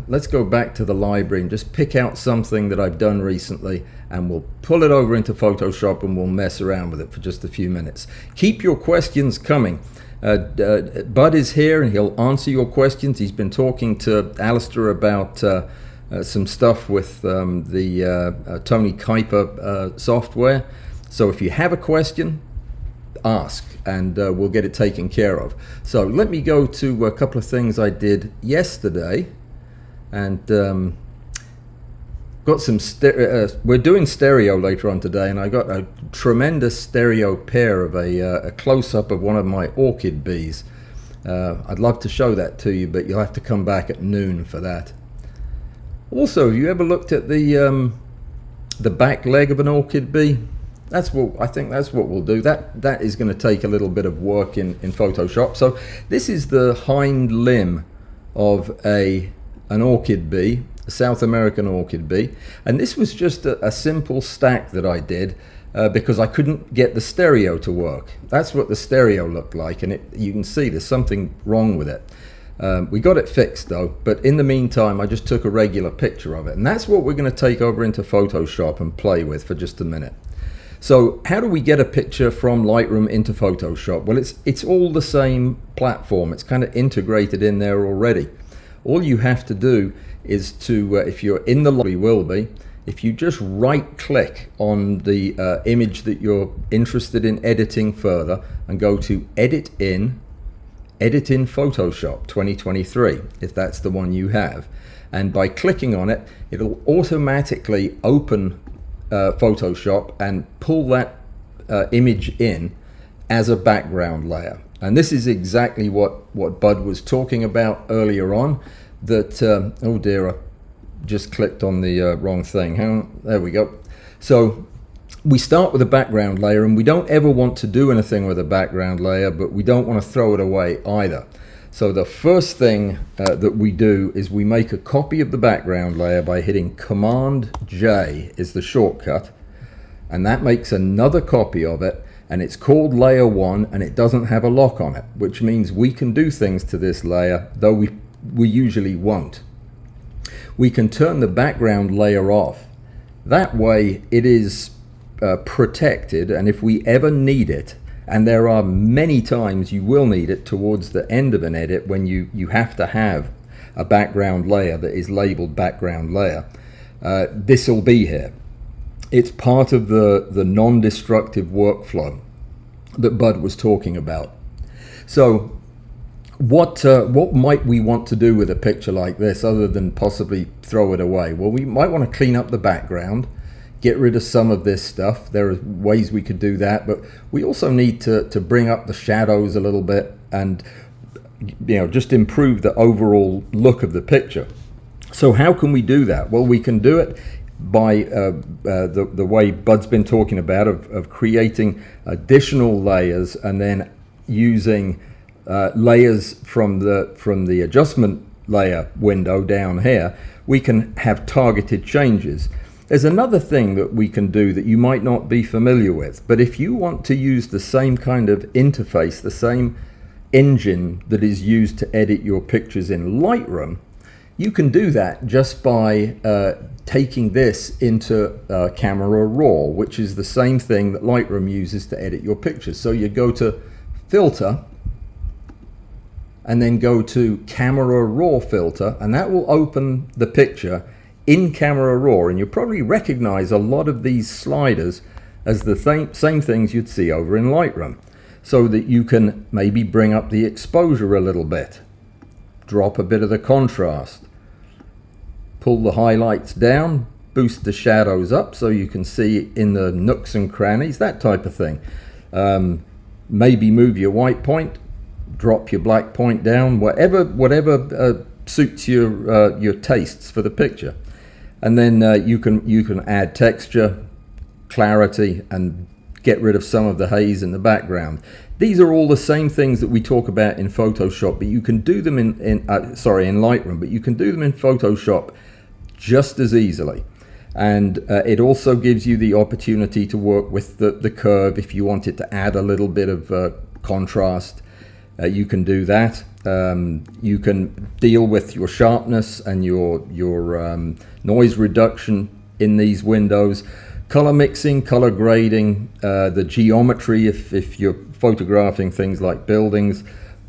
Speaker 1: let's go back to the library and just pick out something that I've done recently, and we'll pull it over into Photoshop and we'll mess around with it for just a few minutes. Keep your questions coming. Bud is here and he'll answer your questions. He's been talking to Alistair about some stuff with the Tony Kuiper software. So if you have a question, ask and we'll get it taken care of. So let me go to a couple of things I did yesterday, and got some we're doing stereo later on today, and I got a tremendous stereo pair of a close-up of one of my orchid bees. I'd love to show that to you, but you'll have to come back at noon for that. Also, have you ever looked at the back leg of an orchid bee? I think that's what we'll do. That is going to take a little bit of work in Photoshop. So this is the hind limb of an orchid bee, a South American orchid bee, and this was just a simple stack that I did because I couldn't get the stereo to work. That's what the stereo looked like, and you can see there's something wrong with it. We got it fixed though, but in the meantime I just took a regular picture of it, and that's what we're going to take over into Photoshop and play with for just a minute. So how do we get a picture from Lightroom into Photoshop? Well, it's all the same platform. It's kind of integrated in there already. All you have to do is to, if you're in the library, will be, if you just right click on the image that you're interested in editing further and go to Edit in Photoshop 2023, if that's the one you have. And by clicking on it, it'll automatically open Photoshop and pull that image in as a background layer. And this is exactly what Bud was talking about earlier on, that oh dear, I just clicked on the wrong thing. There we go. So we start with a background layer, and we don't ever want to do anything with a background layer, but we don't want to throw it away either. So the first thing that we do is we make a copy of the background layer by hitting Command J is the shortcut, and that makes another copy of it, and it's called layer 1, and it doesn't have a lock on it, which means we can do things to this layer, though we usually won't. We can turn the background layer off. That way it is protected, and if we ever need it, and there are many times you will need it towards the end of an edit when you have to have a background layer that is labeled background layer, this will be here. It's part of the non-destructive workflow that Bud was talking about. So what might we want to do with a picture like this other than possibly throw it away? Well, we might want to clean up the background, get rid of some of this stuff. There are ways we could do that, but we also need to bring up the shadows a little bit and just improve the overall look of the picture. So how can we do that? Well, we can do it by the way Bud's been talking about of creating additional layers and then using layers from the adjustment layer window down here. We can have targeted changes. There's another thing that we can do that you might not be familiar with, but if you want to use the same kind of interface, the same engine that is used to edit your pictures in Lightroom, You can do that just by taking this into Camera Raw, which is the same thing that Lightroom uses to edit your pictures. So you go to Filter, and then go to Camera Raw Filter, and that will open the picture in Camera Raw, and you'll probably recognize a lot of these sliders as the same things you'd see over in Lightroom, so that you can maybe bring up the exposure a little bit, drop a bit of the contrast, pull the highlights down, boost the shadows up so you can see in the nooks and crannies, that type of thing. Maybe move your white point, drop your black point down, whatever suits your tastes for the picture. And then you can add texture, clarity, and get rid of some of the haze in the background. These are all the same things that we talk about in Photoshop, but you can do them in Lightroom, but you can do them in Photoshop just as easily. And it also gives you the opportunity to work with the curve. If you wanted to add a little bit of contrast, you can do that. You can deal with your sharpness and your noise reduction in these windows. Color mixing, color grading, the geometry if you're photographing things like buildings.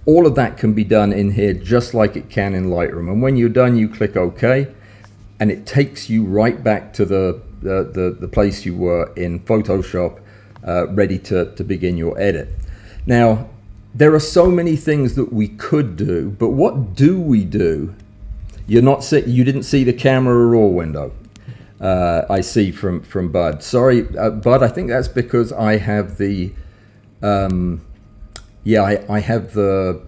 Speaker 1: All of that can be done in here just like it can in Lightroom. And when you're done, you click OK, and it takes you right back to the place you were in Photoshop, ready to begin your edit. Now, there are so many things that we could do, but what do we do? You didn't see the Camera Raw window. I see from Bud. Sorry, Bud. I think that's because I have the I have the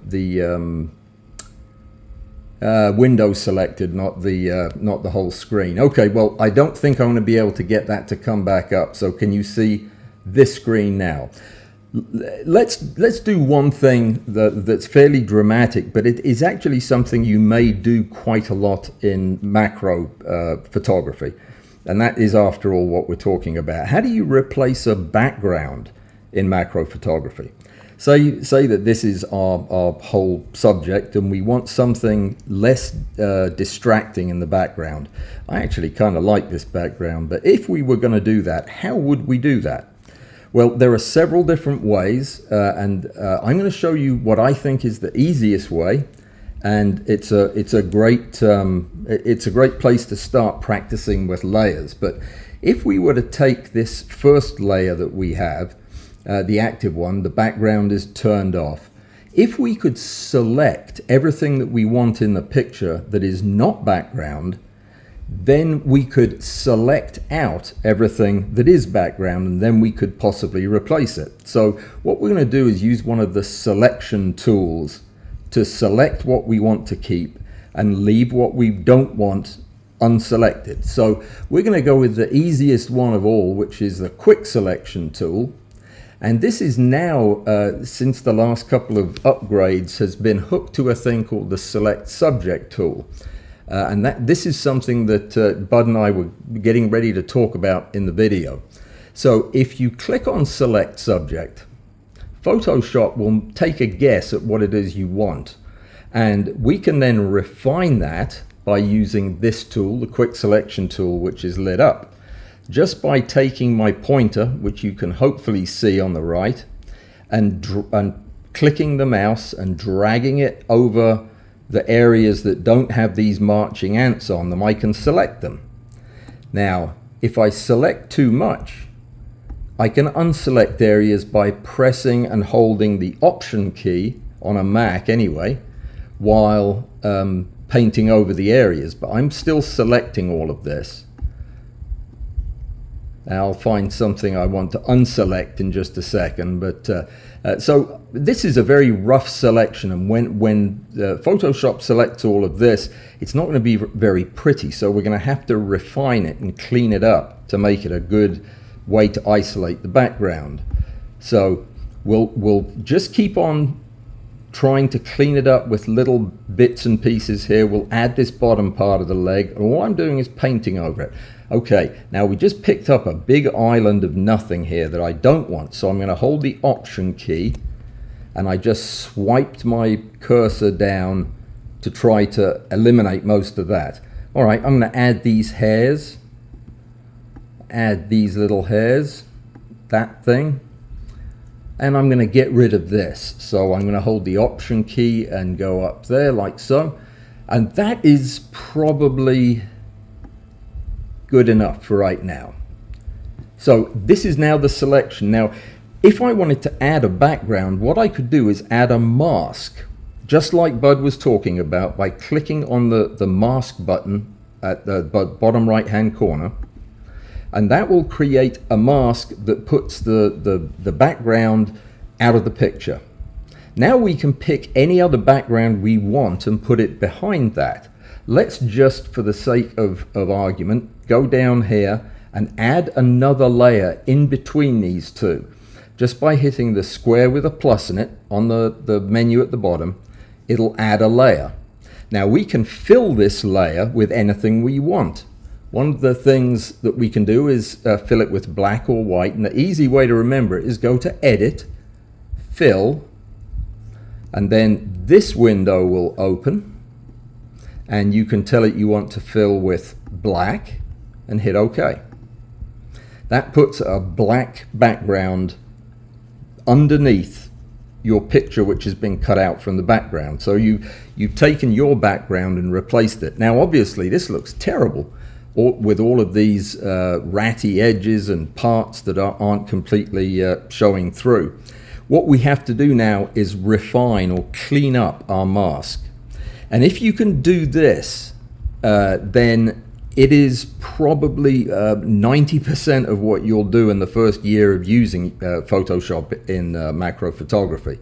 Speaker 1: window selected, not the whole screen. Okay, well, I don't think I'm going to be able to get that to come back up. So can you see this screen now? Let's do one thing that's fairly dramatic, but it is actually something you may do quite a lot in macro photography, and that is, after all, what we're talking about. How do you replace a background in macro photography? Say that this is our whole subject, and we want something less distracting in the background. I actually kind of like this background, but if we were going to do that, how would we do that? Well, there are several different ways, and I'm going to show you what I think is the easiest way, and it's a great place to start practicing with layers. But if we were to take this first layer that we have, the active one, the background is turned off. If we could select everything that we want in the picture that is not background, then we could select out everything that is background, and then we could possibly replace it. So what we're going to do is use one of the selection tools to select what we want to keep and leave what we don't want unselected. So we're going to go with the easiest one of all, which is the quick selection tool. And this is now, since the last couple of upgrades, has been hooked to a thing called the select subject tool. And this is something that Bud and I were getting ready to talk about in the video. So if you click on select subject, Photoshop will take a guess at what it is you want. And we can then refine that by using this tool, the quick selection tool, which is lit up. Just by taking my pointer, which you can hopefully see on the right, and clicking the mouse and dragging it over the areas that don't have these marching ants on them, I can select them. Now, if I select too much, I can unselect areas by pressing and holding the Option key on a Mac anyway, while painting over the areas, but I'm still selecting all of this. I'll find something I want to unselect in just a second, but so this is a very rough selection, and when Photoshop selects all of this, it's not going to be very pretty, so we're going to have to refine it and clean it up to make it a good way to isolate the background. So we'll just keep on trying to clean it up with little bits and pieces here. We'll add this bottom part of the leg, and all I'm doing is painting over it. Okay, now we just picked up a big island of nothing here that I don't want, so I'm going to hold the Option key, and I just swiped my cursor down to try to eliminate most of that. All right, I'm going to add these hairs, add these little hairs, that thing, and I'm going to get rid of this. So I'm going to hold the Option key and go up there like so, and that is probably good enough for right now. So this is now the selection. Now, if I wanted to add a background, what I could do is add a mask, just like Bud was talking about, by clicking on the mask button at the bottom right hand corner, and that will create a mask that puts the background out of the picture. Now we can pick any other background we want and put it behind that. Let's just, for the sake of argument, go down here and add another layer in between these two. Just by hitting the square with a plus in it on the menu at the bottom, it'll add a layer. Now we can fill this layer with anything we want. One of the things that we can do is fill it with black or white, and the easy way to remember it is go to Edit, Fill, and then this window will open, and you can tell it you want to fill with black and hit OK. That puts a black background underneath your picture, which has been cut out from the background. So you've taken your background and replaced it. Now obviously this looks terrible with all of these ratty edges and parts that aren't completely showing through. What we have to do now is refine or clean up our mask. And if you can do this, then it is probably 90% of what you'll do in the first year of using Photoshop in macro photography.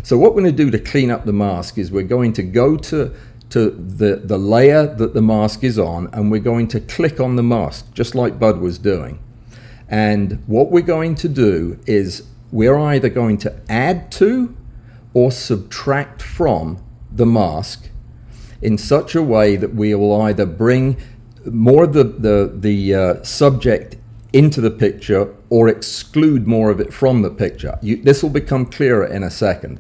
Speaker 1: So what we're going to do to clean up the mask is we're going to go to the layer that the mask is on, and we're going to click on the mask, just like Bud was doing. And what we're going to do is we're either going to add to or subtract from the mask in such a way that we will either bring more of the subject into the picture or exclude more of it from the picture. This will become clearer in a second.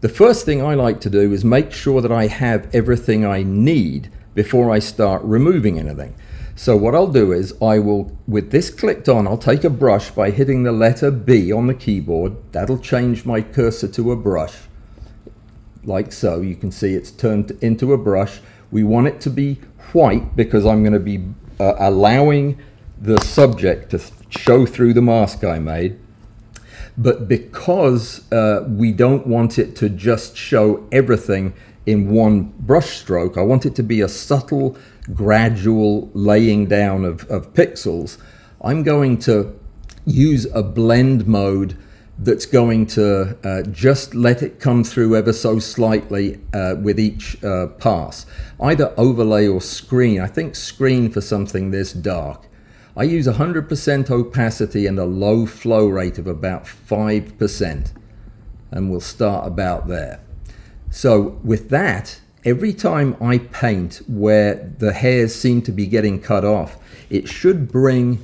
Speaker 1: The first thing I like to do is make sure that I have everything I need before I start removing anything. So what I'll do is I will, with this clicked on, I'll take a brush by hitting the letter B on the keyboard. That'll change my cursor to a brush, like so. You can see it's turned into a brush. We want it to be white because I'm going to be allowing the subject to show through the mask I made. But because we don't want it to just show everything in one brush stroke, I want it to be a subtle, gradual laying down of pixels. I'm going to use a blend mode that's going to just let it come through ever so slightly with each pass. Either overlay or screen. I think screen for something this dark. I use 100% opacity and a low flow rate of about 5%, and we'll start about there. So with that, every time I paint where the hairs seem to be getting cut off, it should bring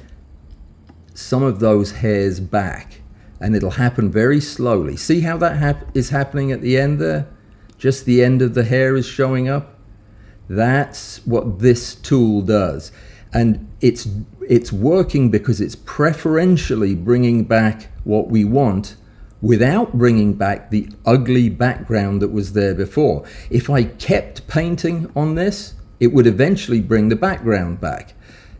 Speaker 1: some of those hairs back, and it'll happen very slowly. See how that is happening at the end there? Just the end of the hair is showing up. That's what this tool does. And it's working because it's preferentially bringing back what we want without bringing back the ugly background that was there before. If I kept painting on this, it would eventually bring the background back.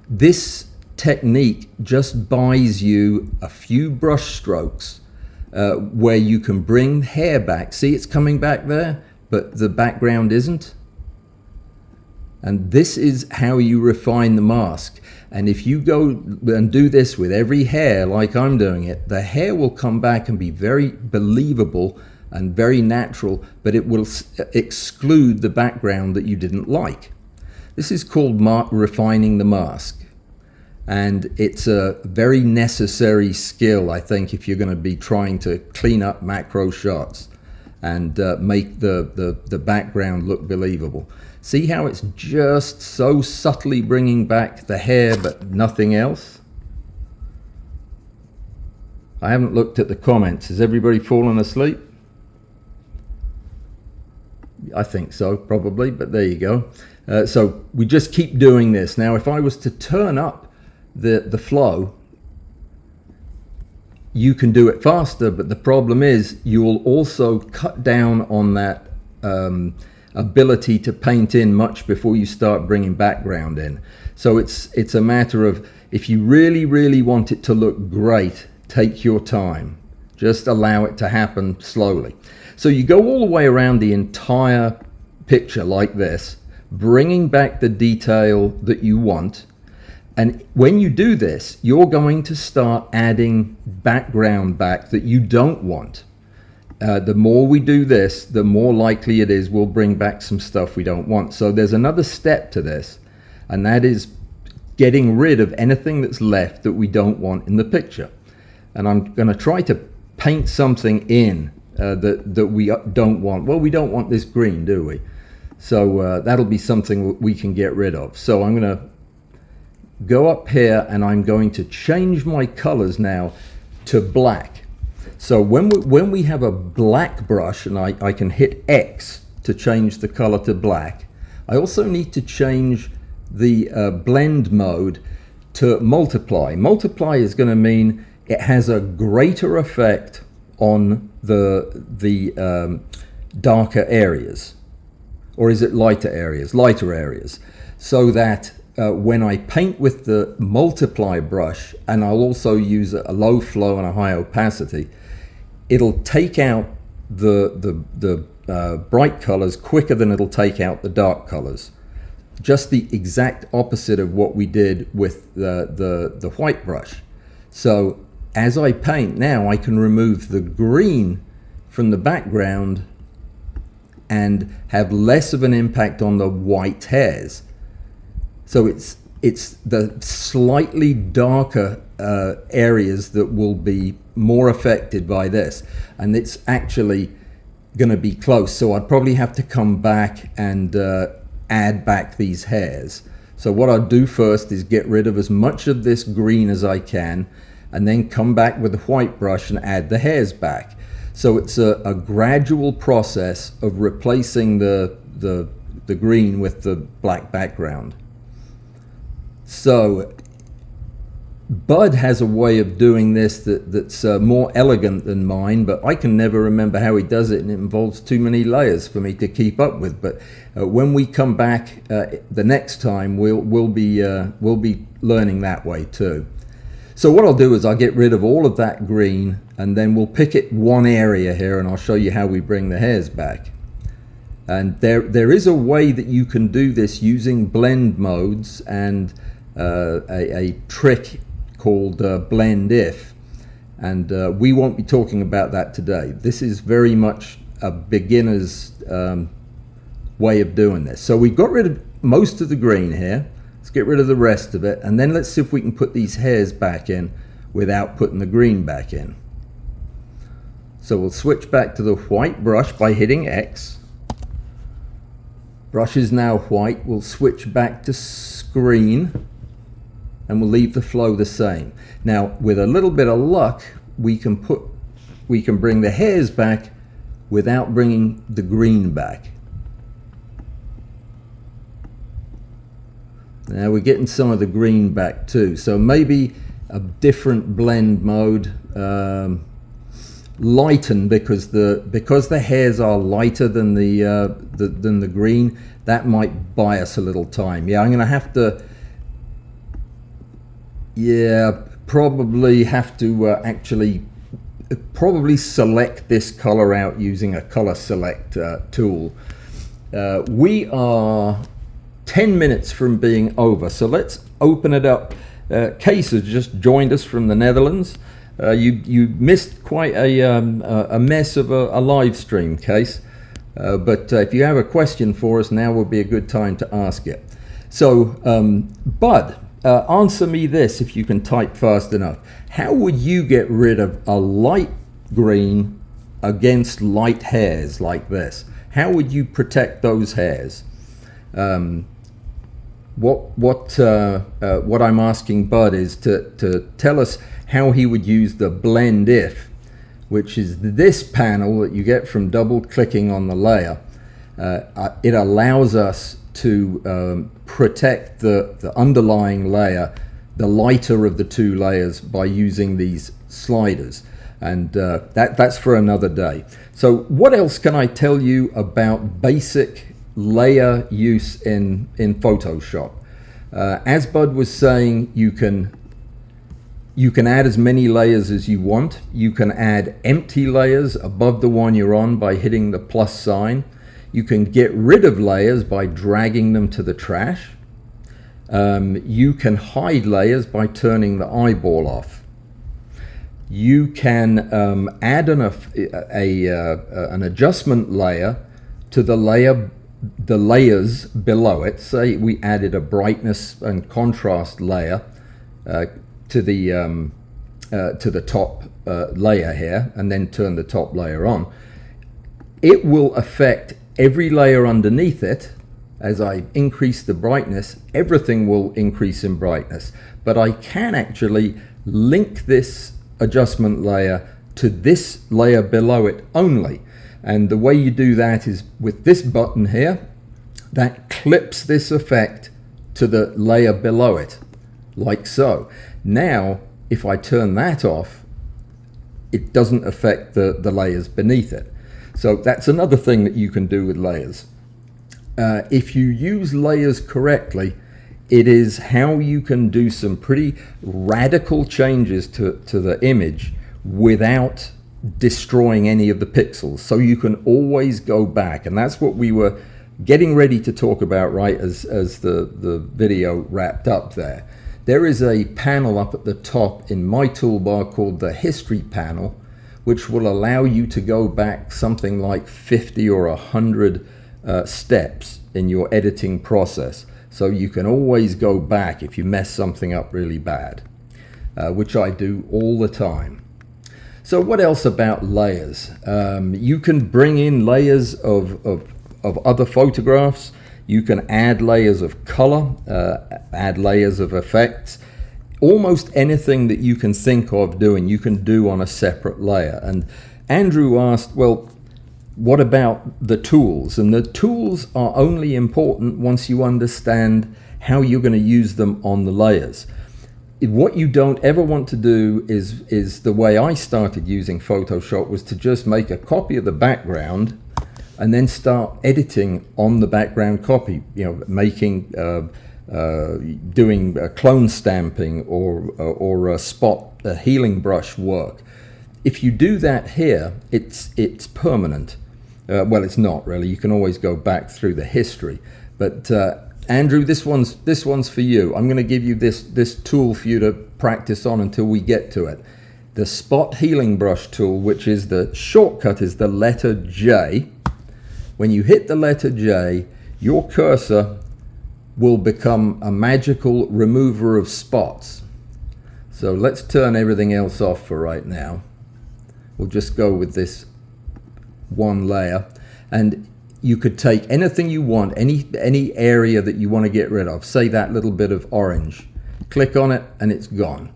Speaker 1: This technique just buys you a few brush strokes where you can bring hair back. See, it's coming back there, but the background isn't. And this is how you refine the mask. And if you go and do this with every hair like I'm doing it, the hair will come back and be very believable and very natural, but it will exclude the background that you didn't like. This is called refining the mask. And it's a very necessary skill, I think, if you're going to be trying to clean up macro shots and make the background look believable. See how it's just so subtly bringing back the hair but nothing else? I haven't looked at the comments. Has everybody fallen asleep? I think so, probably, but there you go. So we just keep doing this. Now, if I was to turn up the flow, you can do it faster, but the problem is you will also cut down on that ability to paint in much before you start bringing background in. So it's a matter of, if you really want it to look great, take your time. Just allow it to happen slowly. So you go all the way around the entire picture like this, bringing back the detail that you want. And when you do this, you're going to start adding background back that you don't want. The more we do this, the more likely it is we'll bring back some stuff we don't want. So there's another step to this, and that is getting rid of anything that's left that we don't want in the picture. And I'm going to try to paint something in that we don't want. Well, we don't want this green, do we? So that'll be something we can get rid of. So I'm going to go up here and I'm going to change my colors now to black. So when we have a black brush, and I can hit X to change the color to black, I also need to change the blend mode to multiply. Multiply is going to mean it has a greater effect on the darker areas. Or is it lighter areas? Lighter areas. So that when I paint with the multiply brush, and I'll also use a low flow and a high opacity, it'll take out the bright colors quicker than it'll take out the dark colors. Just the exact opposite of what we did with the white brush. So as I paint now, I can remove the green from the background and have less of an impact on the white hairs. So it's the slightly darker areas that will be more affected by this, and it's actually going to be close. So I'd probably have to come back and add back these hairs. So what I'll do first is get rid of as much of this green as I can, and then come back with the white brush and add the hairs back. So it's a gradual process of replacing the green with the black background. So Bud has a way of doing this that's more elegant than mine, but I can never remember how he does it, and it involves too many layers for me to keep up with. But when we come back the next time, we'll be learning that way too. So what I'll do is I'll get rid of all of that green, and then we'll pick it one area here, and I'll show you how we bring the hairs back. And there is a way that you can do this using blend modes and a trick called blend if, and we won't be talking about that today. This is very much a beginner's way of doing this. So we've got rid of most of the green here. Let's get rid of the rest of it, and then let's see if we can put these hairs back in without putting the green back in. So we'll switch back to the white brush by hitting X. Brush is now white. We'll switch back to screen, and we'll leave the flow the same. Now, with a little bit of luck, we can bring the hairs back without bringing the green back. Now we're getting some of the green back too. So maybe a different blend mode, lighten, because the hairs are lighter than the green. That might buy us a little time. Yeah, I'm going to have to. Yeah, probably have to actually select this color out using a color select tool. We are 10 minutes from being over, so let's open it up. Case has just joined us from the Netherlands. You missed quite a mess of a live stream, Case, but if you have a question for us, now would be a good time to ask it. So Bud, answer me this if you can type fast enough. How would you get rid of a light green against light hairs like this? How would you protect those hairs? What I'm asking Bud is to tell us how he would use the blend if, which is this panel that you get from double clicking on the layer, It allows us to protect the underlying layer, the lighter of the two layers, by using these sliders. And that's for another day. So what else can I tell you about basic layer use in Photoshop? As Bud was saying, you can add as many layers as you want. You can add empty layers above the one you're on by hitting the plus sign. You can get rid of layers by dragging them to the trash. You can hide layers by turning the eyeball off. You can add an adjustment layer to the layers below it. Say we added a brightness and contrast layer to the top layer here, and then turn the top layer on. It will affect every layer underneath it. As I increase the brightness, everything will increase in brightness. But I can actually link this adjustment layer to this layer below it only. And the way you do that is with this button here that clips this effect to the layer below it, like so. Now, if I turn that off, it doesn't affect the layers beneath it. So that's another thing that you can do with layers. If you use layers correctly, it is how you can do some pretty radical changes to the image without destroying any of the pixels. So you can always go back, and that's what we were getting ready to talk about right as the video wrapped up there. There is a panel up at the top in my toolbar called the History panel, which will allow you to go back something like 50 or 100 steps in your editing process. So you can always go back if you mess something up really bad, which I do all the time. So what else about layers? You can bring in layers of other photographs. You can add layers of color, add layers of effects. Almost anything that you can think of doing, you can do on a separate layer. And Andrew asked, well, what about the tools? And the tools are only important once you understand how you're going to use them on the layers. What you don't ever want to do is the way I started using Photoshop, was to just make a copy of the background and then start editing on the background copy, making doing clone stamping or a healing brush work. If you do that here, it's permanent. Well, it's not really. You can always go back through the history. But Andrew, this one's for you. I'm going to give you this tool for you to practice on until we get to it. The Spot Healing Brush tool, which is the shortcut, is the letter J. When you hit the letter J, your cursor will become a magical remover of spots. So let's turn everything else off for right now. We'll just go with this one layer, and you could take anything you want, any area that you want to get rid of, say that little bit of orange, click on it and it's gone.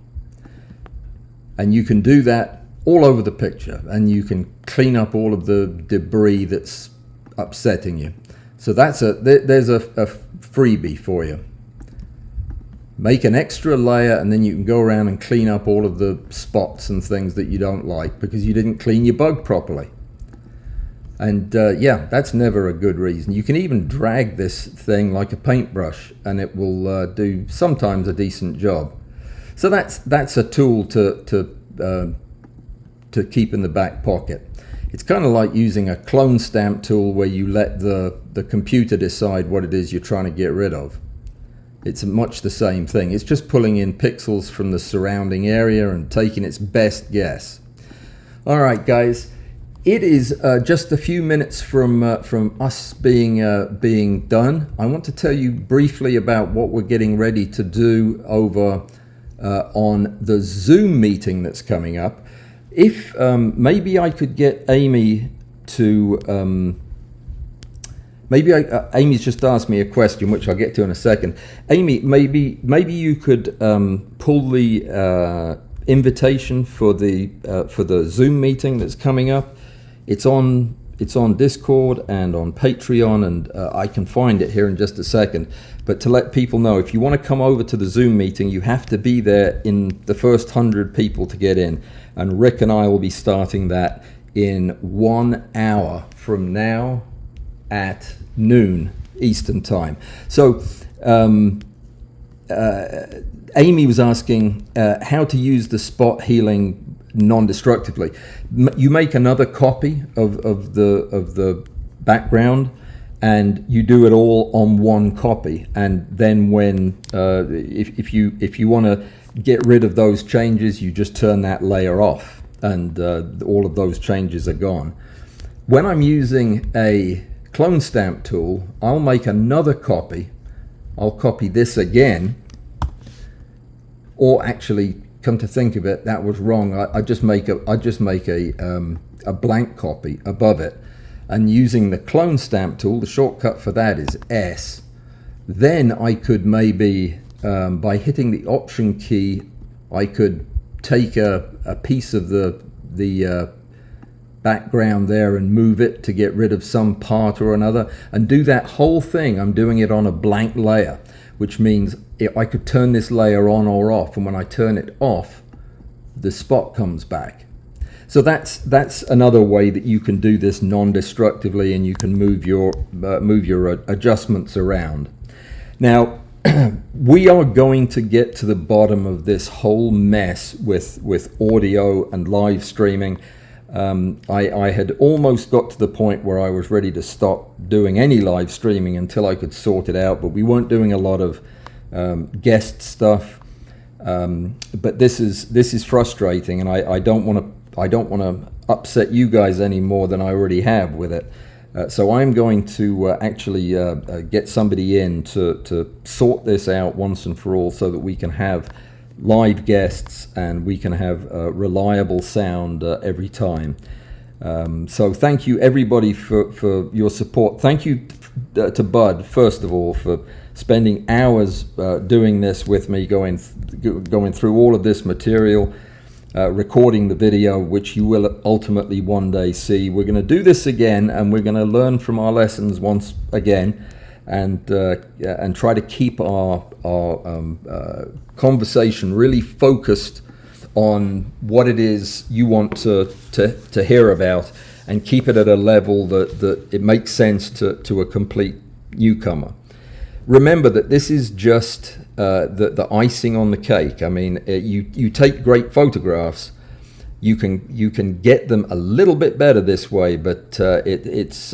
Speaker 1: And you can do that all over the picture, and you can clean up all of the debris that's upsetting you. So there's a freebie for you. Make an extra layer, and then you can go around and clean up all of the spots and things that you don't like because you didn't clean your bug properly. And yeah, that's never a good reason. You can even drag this thing like a paintbrush and it will do sometimes a decent job. So that's a tool to keep in the back pocket. It's kind of like using a clone stamp tool where you let the computer decide what it is you're trying to get rid of. It's much the same thing. It's just pulling in pixels from the surrounding area and taking its best guess. All right, guys. It is just a few minutes from us being done. I want to tell you briefly about what we're getting ready to do over on the Zoom meeting that's coming up. If maybe I could get Amy to Amy's just asked me a question, which I'll get to in a second. Amy, maybe you could pull the invitation for the Zoom meeting that's coming up. It's on it's on Discord and on Patreon, and I can find it here in just a second. But to let people know, if you want to come over to the Zoom meeting, you have to be there in the first 100 people to get in. And Rick and I will be starting that in 1 hour from now at noon Eastern time. So Amy was asking how to use the spot healing non-destructively. You make another copy of the background, and you do it all on one copy. And then when if you want to get rid of those changes, you just turn that layer off, and all of those changes are gone. When I'm using a clone stamp tool, I'll make another copy. I'll copy this again, or actually, come to think of it, that was wrong. I just make a blank copy above it, and using the clone stamp tool, the shortcut for that is S. Then I could maybe, by hitting the Option key, I could take a piece of the background there and move it to get rid of some part or another, and do that whole thing. I'm doing it on a blank layer, which means I could turn this layer on or off, and when I turn it off, the spot comes back. So that's another way that you can do this non-destructively, and you can move your adjustments around. Now, we are going to get to the bottom of this whole mess with audio and live streaming. I had almost got to the point where I was ready to stop doing any live streaming until I could sort it out, but we weren't doing a lot of guest stuff. But this is frustrating, and I don't want to upset you guys any more than I already have with it. So I'm going to actually get somebody in to sort this out once and for all, so that we can have live guests and we can have reliable sound every time. So thank you everybody for your support. Thank you to Bud, first of all, for spending hours doing this with me, going through all of this material, recording the video, which you will ultimately one day see. We're going to do this again, and we're going to learn from our lessons once again, and try to keep our conversation really focused on what it is you want to hear about, and keep it at a level that it makes sense to a complete newcomer. Remember that this is just the icing on the cake. I mean, you take great photographs, you can get them a little bit better this way, but it's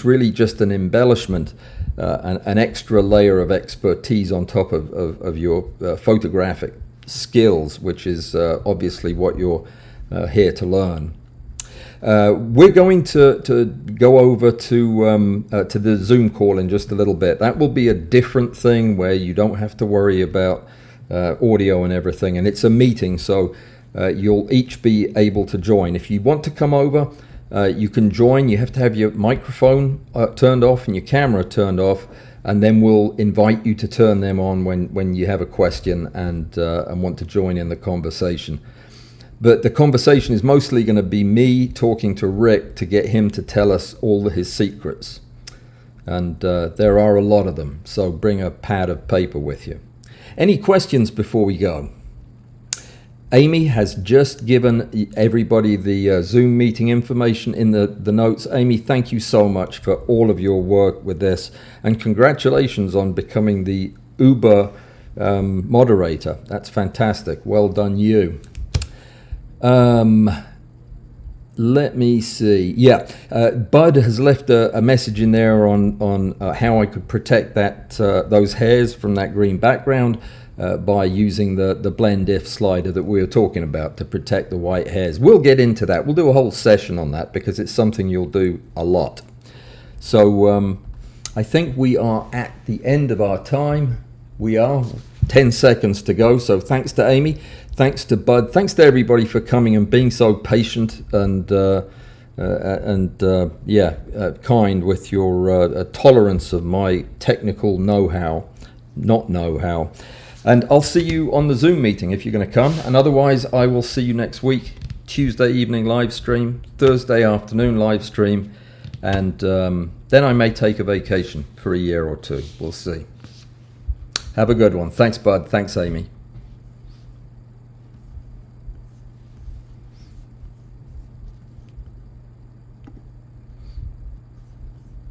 Speaker 1: really just an embellishment, an extra layer of expertise on top of your photographic skills, which is obviously what you're here to learn. We're going to go over to the Zoom call in just a little bit. That will be a different thing where you don't have to worry about audio and everything, and it's a meeting, so you'll each be able to join. If you want to come over, you can join. You have to have your microphone turned off and your camera turned off, and then we'll invite you to turn them on when you have a question and want to join in the conversation. But the conversation is mostly going to be me talking to Rick to get him to tell us all his secrets. And there are a lot of them, so bring a pad of paper with you. Any questions before we go? Amy has just given everybody the Zoom meeting information in the notes. Amy, thank you so much for all of your work with this, and congratulations on becoming the Uber moderator. That's fantastic. Well done, you. Let me see. Yeah, Bud has left a message in there on how I could protect those hairs from that green background by using the blend if slider that we were talking about to protect the white hairs. We'll get into that. We'll do a whole session on that because it's something you'll do a lot. So I think we are at the end of our time. We are 10 seconds to go. So thanks to Amy. Thanks to Bud. Thanks to everybody for coming and being so patient and kind with your tolerance of my technical not know-how. And I'll see you on the Zoom meeting if you're going to come. And otherwise, I will see you next week. Tuesday evening live stream, Thursday afternoon live stream, and then I may take a vacation for a year or two. We'll see. Have a good one. Thanks, Bud. Thanks, Amy.